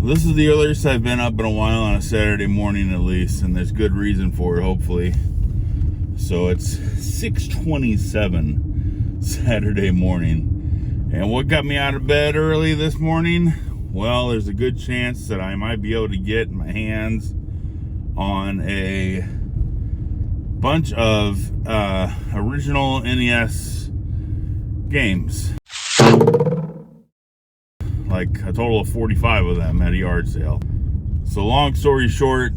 This is the earliest I've been up in a while on a Saturday morning at least, and there's good reason for it, hopefully. So it's 6:27 Saturday morning. And what got me out of bed early this morning? Well, there's a good chance that I might be able to get my hands on a bunch of original NES games. Like a total of 45 of them at a yard sale. So long story short,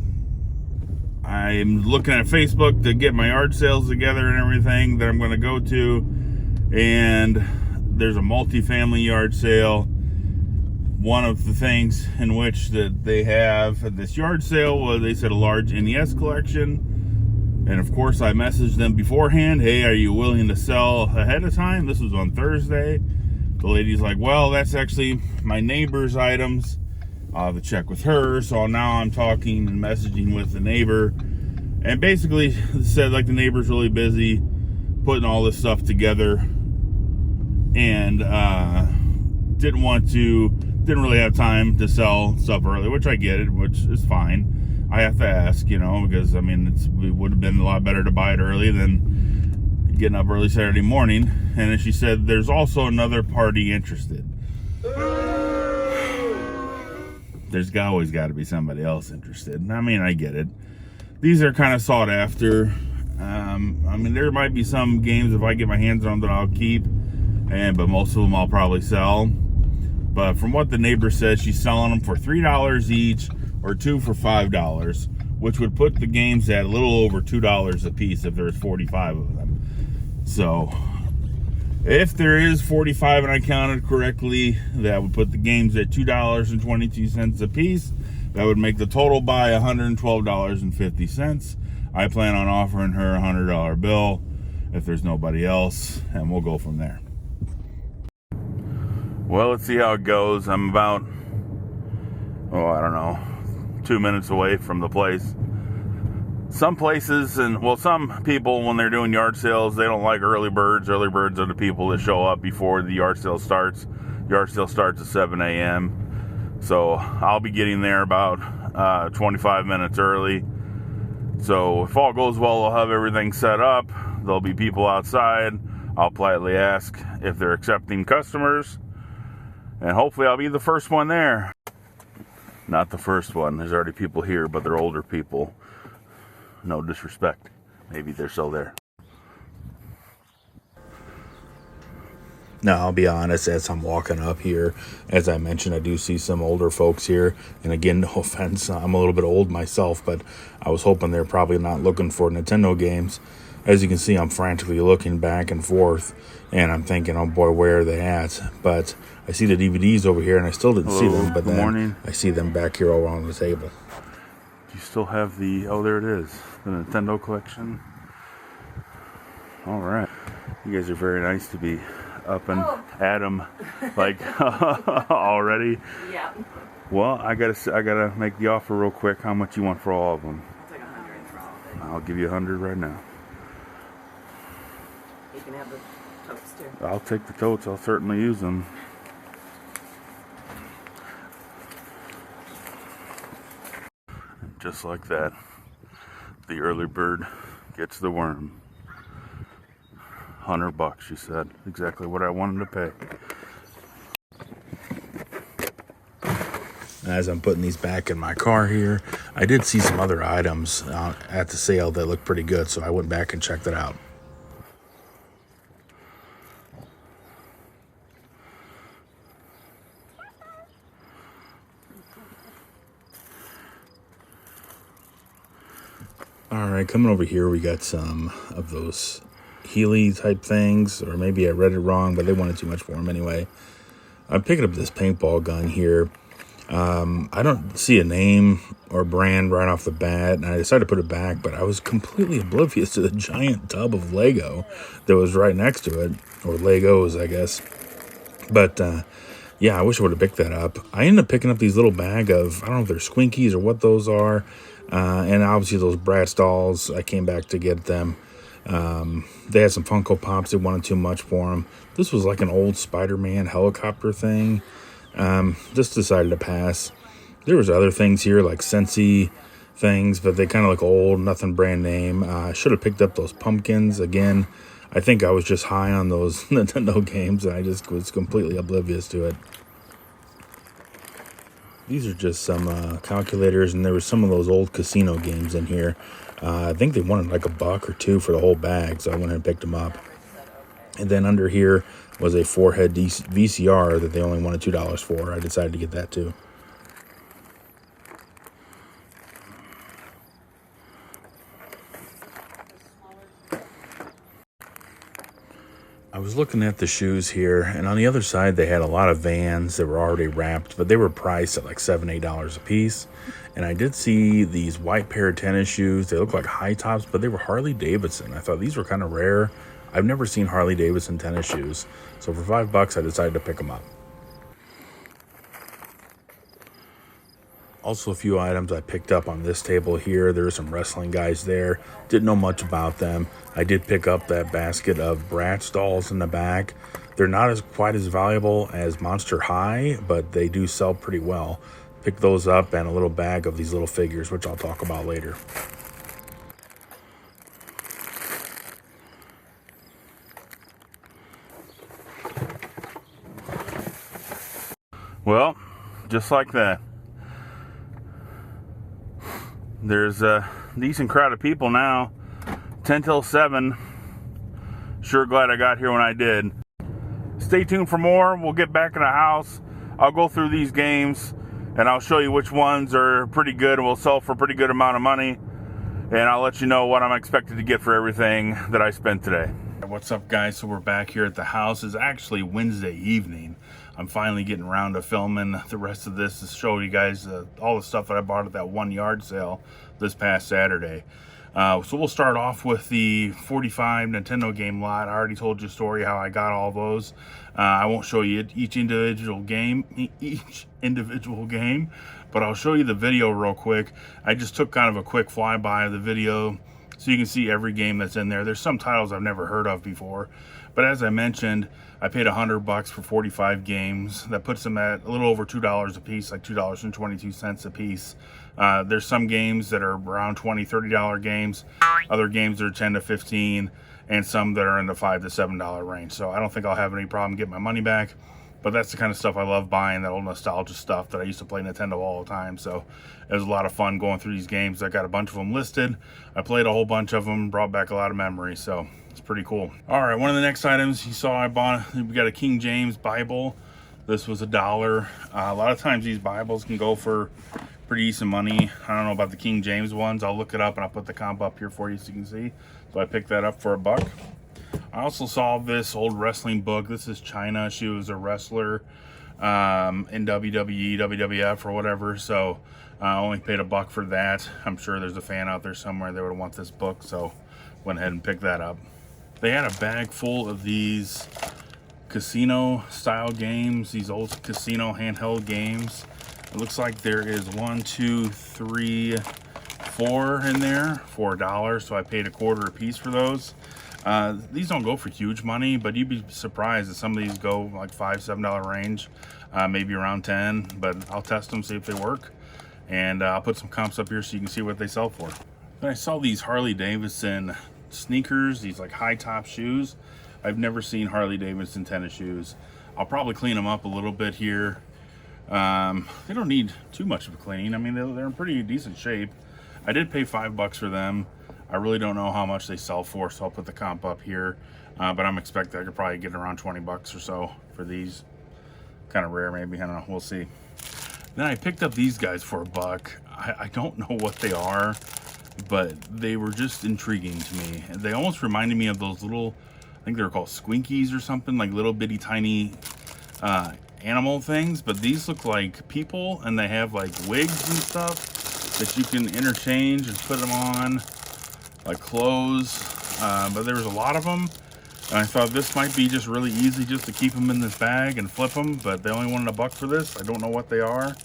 I'm looking at Facebook to get my yard sales together and everything that I'm going to go to. And there's a multi-family yard sale. One of the things in which that they have at this yard sale was, they said, a large NES collection. And of course I messaged them beforehand, hey, are you willing to sell ahead of time? This was on Thursday. The lady's like, well, that's actually my neighbor's items. I'll have to check with her. So now I'm talking and messaging with the neighbor. And basically said like the neighbor's really busy putting all this stuff together. And didn't really have time to sell stuff early, which I get it, which is fine. I have to ask, because I mean, it would have been a lot better to buy it early than getting up early Saturday morning. And then she said there's also another party interested. There's always got to be somebody else interested. I mean, I get it. These are kind of sought after. I mean, there might be some games if I get my hands on that I'll keep, but most of them I'll probably sell. But from what the neighbor says, she's selling them for $3 each or 2 for $5, which would put the games at a little over $2 a piece if there's 45 of them. So if there is 45 and I counted correctly, that would put the games at $2.22 a piece. That would make the total buy $112.50. I plan on offering her a $100 bill if there's nobody else, and we'll go from there. Well, let's see how it goes. I'm about, I don't know, 2 minutes away from the place. Some places, some people, when they're doing yard sales, they don't like early birds. Early birds are the people that show up before the yard sale starts. Yard sale starts at 7 a.m. So I'll be getting there about 25 minutes early. So if all goes well, I'll have everything set up. There'll be people outside. I'll politely ask if they're accepting customers. And hopefully I'll be the first one there. Not the first one. There's already people here, but they're older people. No disrespect. Maybe they're still there. Now, I'll be honest, as I'm walking up here, as I mentioned, I do see some older folks here. And again, no offense, I'm a little bit old myself, but I was hoping they're probably not looking for Nintendo games. As you can see, I'm frantically looking back and forth, and I'm thinking, oh boy, where are they at? But I see the DVDs over here, and I still didn't see them, but then morning. I see them back here all around the table. Do you still have there it is, the Nintendo collection? All right. You guys are very nice to be up and at them, like, already. Yeah. Well, I gotta make the offer real quick. How much you want for all of them? I'll take 100 for all of them. I'll give you 100 right now. You can have the totes too. I'll take the totes. I'll certainly use them. Just like that, the early bird gets the worm. $100, she said. Exactly what I wanted to pay. As I'm putting these back in my car here, I did see some other items at the sale that looked pretty good, so I went back and checked it out. All right, coming over here, we got some of those Healy type things, or maybe I read it wrong, but they wanted too much for them anyway. I'm picking up this paintball gun here. I don't see a name or brand right off the bat, and I decided to put it back, but I was completely oblivious to the giant tub of Lego that was right next to it, or Legos, I guess. But yeah, I wish I would have picked that up. I ended up picking up these little bag of, I don't know if they're Swinkies or what those are, and obviously those Bratz dolls. I came back to get them. They had some Funko Pops. They wanted too much for them. This was like an old Spider-Man helicopter thing. Just decided to pass. There was other things here like Sensi things, but they kind of look old, nothing brand name. I should have picked up those pumpkins. Again, I think I was just high on those Nintendo games, and I just was completely oblivious to it. These are just some calculators, and there was some of those old casino games in here. I think they wanted like $1 or $2 for the whole bag, so I went ahead and picked them up. And then under here was a 4-head VCR that they only wanted $2 for. I decided to get that too. I was looking at the shoes here, and on the other side they had a lot of Vans that were already wrapped, but they were priced at like $7-8 a piece. And I did see these white pair of tennis shoes. They look like high tops, but they were Harley Davidson. I thought these were kind of rare. I've never seen Harley Davidson tennis shoes, so for $5 I decided to pick them up. Also, a few items I picked up on this table here. There are some wrestling guys there. Didn't know much about them. I did pick up that basket of Bratz dolls in the back. They're not quite as valuable as Monster High, but they do sell pretty well. Picked those up, and a little bag of these little figures, which I'll talk about later. Well, just like that. There's a decent crowd of people now. 10 till 7. Sure glad I got here when I did. Stay tuned for more. We'll get back in the house. I'll go through these games and I'll show you which ones are pretty good and will sell for a pretty good amount of money. And I'll let you know what I'm expected to get for everything that I spent today. What's up, guys? So we're back here at the house. It's actually Wednesday evening. I'm finally getting around to filming the rest of this to show you guys all the stuff that I bought at that one yard sale this past Saturday. So we'll start off with the 45 Nintendo game lot. I already told you a story how I got all those. I won't show you each individual game, but I'll show you the video real quick. I just took kind of a quick flyby of the video so you can see every game that's in there. There's some titles I've never heard of before, but as I mentioned, I paid $100 for 45 games. That puts them at a little over $2 a piece, like $2.22 a piece. There's some games that are around $20, $30 games. Other games are 10 to 15, and some that are in the $5 to $7 range. So I don't think I'll have any problem getting my money back. But that's the kind of stuff I love buying, that old nostalgia stuff that I used to play Nintendo all the time. So it was a lot of fun going through these games. I got a bunch of them listed. I played a whole bunch of them, brought back a lot of memories. So it's pretty cool. All right, one of the next items you saw I bought, we got a King James Bible. This was $1. A lot of times these Bibles can go for pretty decent money. I don't know about the King James ones. I'll look it up and I'll put the comp up here for you so you can see. So I picked that up for $1. I also saw this old wrestling book. This is China. She was a wrestler in WWE, WWF, or whatever. So I only paid $1 for that. I'm sure there's a fan out there somewhere that would want this book, so went ahead and picked that up. They had a bag full of these casino style games, these old casino handheld games. It looks like there is 1, 2, 3, 4 in there for $1. So I paid $0.25 a piece for those. These don't go for huge money, but you'd be surprised that some of these go like $5, $7 range, maybe around 10, but I'll test them, see if they work. And I'll put some comps up here so you can see what they sell for. Then I saw these Harley Davidson sneakers, these like high top shoes. I've never seen Harley Davidson tennis shoes. I'll probably clean them up a little bit here. They don't need too much of a clean. I mean, they're in pretty decent shape. I did pay $5 for them. I really don't know how much they sell for, so I'll put the comp up here. But I'm expecting I could probably get around 20 bucks or so for these. Kind of rare, maybe. I don't know. We'll see. Then I picked up these guys for $1. I don't know what they are, but they were just intriguing to me. They almost reminded me of those little, I think they were called squinkies or something, like little bitty tiny animal things. But these look like people, and they have like wigs and stuff that you can interchange and put them on, like clothes. But there was a lot of them, and I thought this might be just really easy just to keep them in this bag and flip them, but they only wanted $1 for this. I don't know what they are.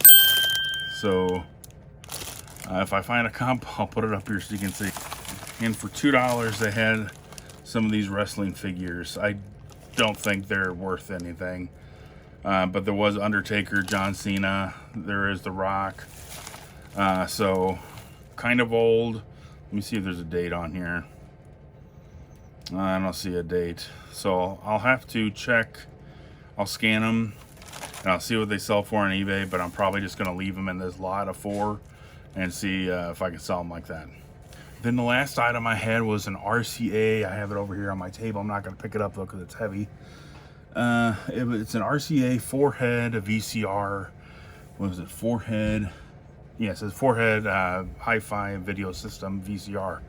So if I find a comp, I'll put it up here so you can see. And for $2, they had some of these wrestling figures. I don't think they're worth anything. But there was Undertaker, John Cena. There is The Rock. So kind of old. Let me see if there's a date on here. I don't see a date. So I'll have to check. I'll scan them and I'll see what they sell for on eBay, but I'm probably just going to leave them in this lot of 4 and see if I can sell them like that. Then the last item I had was an RCA. I have it over here on my table. I'm not going to pick it up though because it's heavy. It's an RCA 4-head VCR. What was it? 4-head. Yeah, it says 4-head hi-fi video system VCR.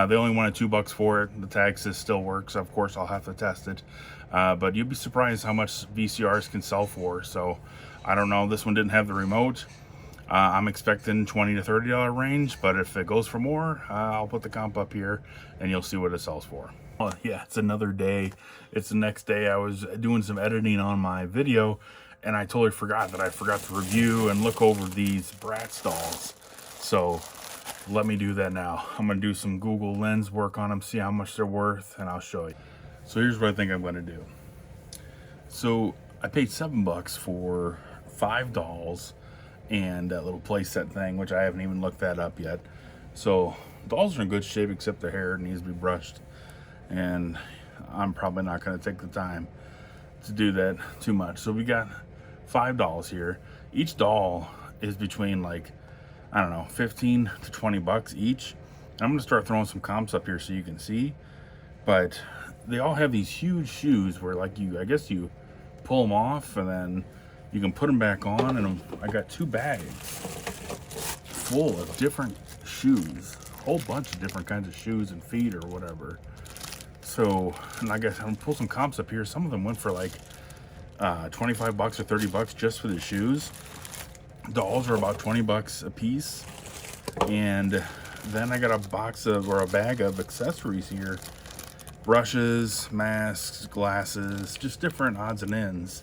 They only wanted $2 for it. The tag says still works. Of course, I'll have to test it. But you'd be surprised how much VCRs can sell for. So I don't know. This one didn't have the remote. I'm expecting $20 to $30 range, but if it goes for more, I'll put the comp up here and you'll see what it sells for. Oh yeah, it's another day. It's the next day. I was doing some editing on my video and I totally forgot that I forgot to review and look over these Bratz dolls. So let me do that now. I'm gonna do some Google Lens work on them, see how much they're worth, and I'll show you. So here's what I think I'm gonna do. So I paid $7 for 5 dolls and that little playset thing, which I haven't even looked that up yet. So dolls are in good shape except their hair needs to be brushed, and I'm probably not going to take the time to do that too much. So we got 5 dolls here. Each doll is between, like, I don't know, 15 to 20 bucks each. I'm going to start throwing some comps up here so you can see, but they all have these huge shoes where, like, I guess you pull them off and then you can put them back on, and I got 2 bags full of different shoes, a whole bunch of different kinds of shoes and feet or whatever. So, and I guess I'm gonna pull some comps up here. Some of them went for like 25 bucks or 30 bucks just for the shoes. Dolls are about 20 bucks a piece. And then I got a box of, or a bag of accessories here. Brushes, masks, glasses, just different odds and ends.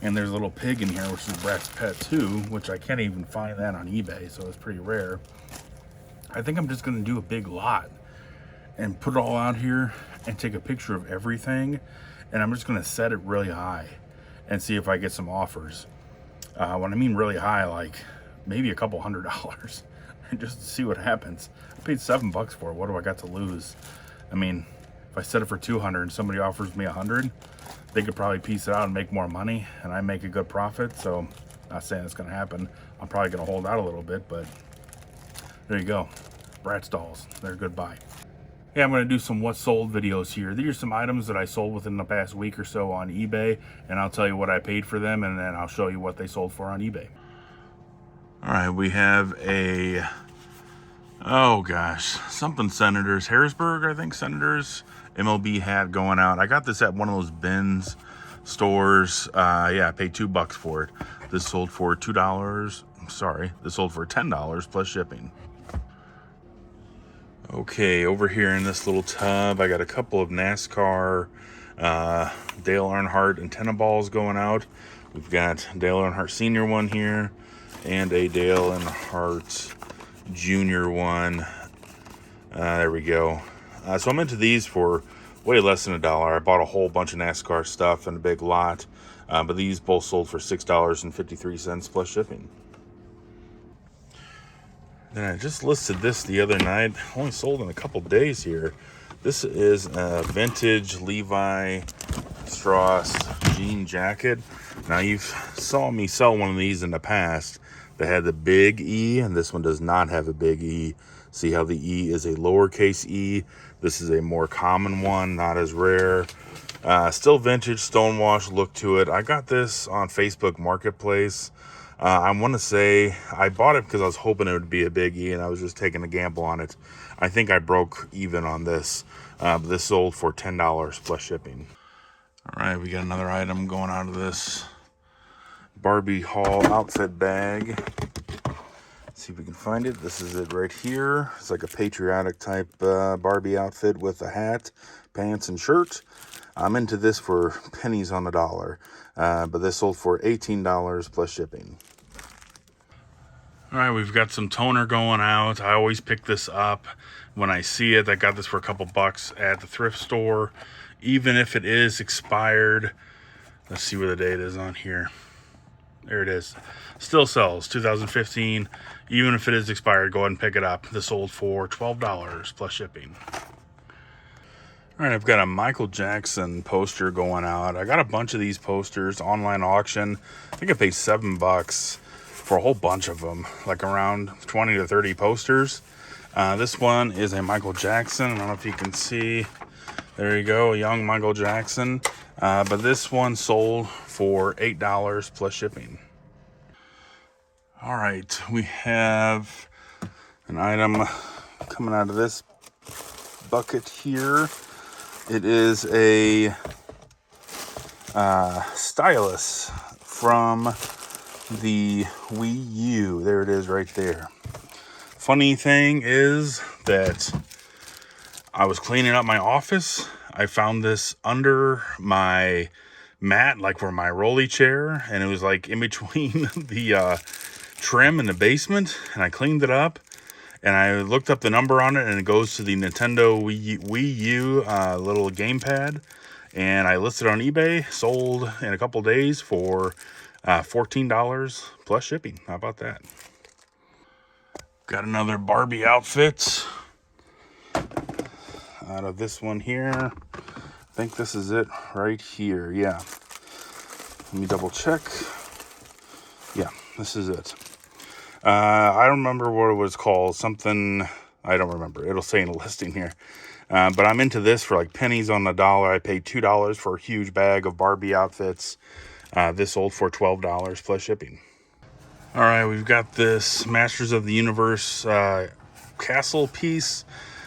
And there's a little pig in here, which is Bratz pet too, which I can't even find that on eBay, so it's pretty rare. I think I'm just gonna do a big lot and put it all out here and take a picture of everything, and I'm just gonna set it really high and see if I get some offers. When I mean really high, like maybe a couple $100, and just to see what happens. I paid $7 for it. What do I got to lose? I mean, if I set it for 200 and somebody offers me 100, they could probably piece it out and make more money, and I make a good profit. So, not saying it's gonna happen. I'm probably gonna hold out a little bit, but there you go. Bratz dolls, they're a good buy. Yeah, I'm gonna do some what sold videos here. These are some items that I sold within the past week or so on eBay, and I'll tell you what I paid for them, and then I'll show you what they sold for on eBay. All right, we have a, oh gosh, something Senators, Harrisburg, I think Senators MLB hat going out. I got this at one of those bins stores. Yeah, I paid $2 for it. This sold for $2. Sorry, this sold for $10 plus shipping. Okay, over here in this little tub, I got a couple of NASCAR Dale Earnhardt antenna balls going out. We've got Dale Earnhardt Sr. one here and a Dale Earnhardt Jr. one. There we go. So I'm into these for way less than $1. I bought a whole bunch of NASCAR stuff in a big lot, but these both sold for $6.53 plus shipping. Then I just listed this the other night. Only sold in a couple days here. This is a vintage Levi Strauss jean jacket. Now, you've saw me sell one of these in the past that had the big E, and this one does not have a big E. See how the E is a lowercase e. This is a more common one, not as rare. Still vintage, stonewash look to it. I got this on Facebook Marketplace. I want to say I bought it because I was hoping it would be a big E, and I was just taking a gamble on it. I think I broke even on this. This sold for $10 plus shipping. All right, we got another item going out of this Barbie haul outfit bag. See if we can find it. This is it right here. It's like a patriotic type Barbie outfit with a hat, pants, and shirt. I'm into this for pennies on the dollar, but this sold for $18 plus shipping. All right, we've got some toner going out. I always pick this up when I see it. I got this for a couple bucks at the thrift store. Even if it is expired, Let's see where the date is on here. There it is. Still sells, 2015. Even if it is expired, go ahead and pick it up. This sold for $12 plus shipping. All right, I've got a Michael Jackson poster going out. I got a bunch of these posters, online auction. I think I paid $7 for a whole bunch of them, like around 20 to 30 posters. This one is a Michael Jackson. I don't know if you can see. There you go, a young Michael Jackson. But this one sold for $8 plus shipping. All right, we have an item coming out of this bucket here. It is a stylus from the Wii U. There it is right there. Funny thing is that I was cleaning up my office. I found this under my mat, like for my rolly chair, and it was like in between the trim in the basement, and I cleaned it up. And I looked up the number on it, and it goes to the Nintendo Wii U little gamepad. And I listed it on eBay, sold in a couple days for $14 plus shipping. How about that? Got another Barbie outfit out of this one here. I think this is it right here. Yeah. Let me double check. Yeah, this is it. I don't remember what it was called. Something, I don't remember. It'll say in the listing here. But I'm into this for like pennies on the dollar. I paid $2 for a huge bag of Barbie outfits. This sold for $12 plus shipping. All right, we've got this Masters of the Universe castle piece.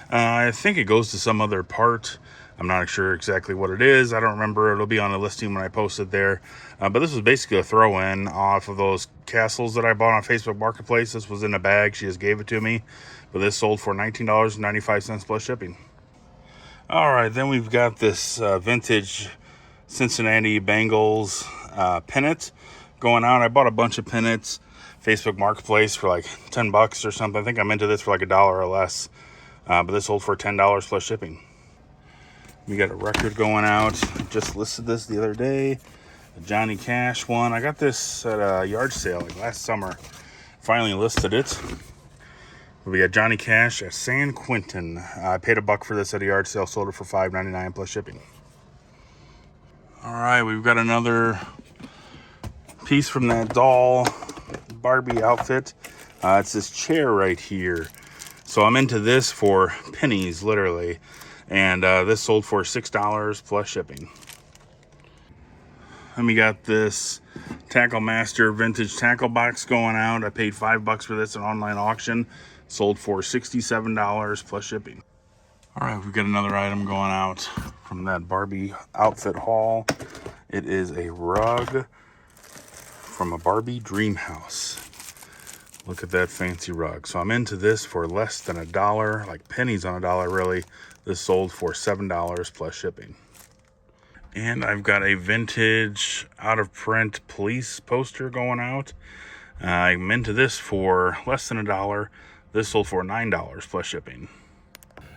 I think it goes to some other part. I'm not sure exactly what it is. I don't remember. It'll be on the listing when I post it there. But this was basically a throw-in off of those castles that I bought on Facebook Marketplace. This was in a bag. She just gave it to me. But this sold for $19.95 plus shipping. All right, then we've got this vintage Cincinnati Bengals pennant going out. I bought a bunch of pennants, Facebook Marketplace, for like $10 or something. I think I'm into this for like $1 or less. But this sold for $10 plus shipping. We got a record going out. Just listed this the other day. A Johnny Cash one. I got this at a yard sale like last summer. Finally listed it. We got Johnny Cash at San Quentin. I paid $1 for this at a yard sale. Sold it for $5.99 plus shipping. All right, we've got another piece from that doll Barbie outfit. It's this chair right here. So I'm into this for pennies, literally. And this sold for $6 plus shipping. And we got this Tackle Master vintage tackle box going out. I paid $5 for this at an online auction. Sold for $67 plus shipping. All right, we've got another item going out from that Barbie outfit haul. It is a rug from a Barbie dream house. Look at that fancy rug. So I'm into this for less than $1, like pennies on $1 really. This sold for $7 plus shipping. And I've got a vintage out of print police poster going out. I'm into this for less than $1. This sold for $9 plus shipping.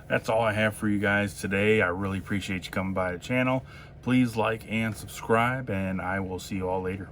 That's all I have for you guys today. I really appreciate you coming by the channel. Please like and subscribe, and I will see you all later.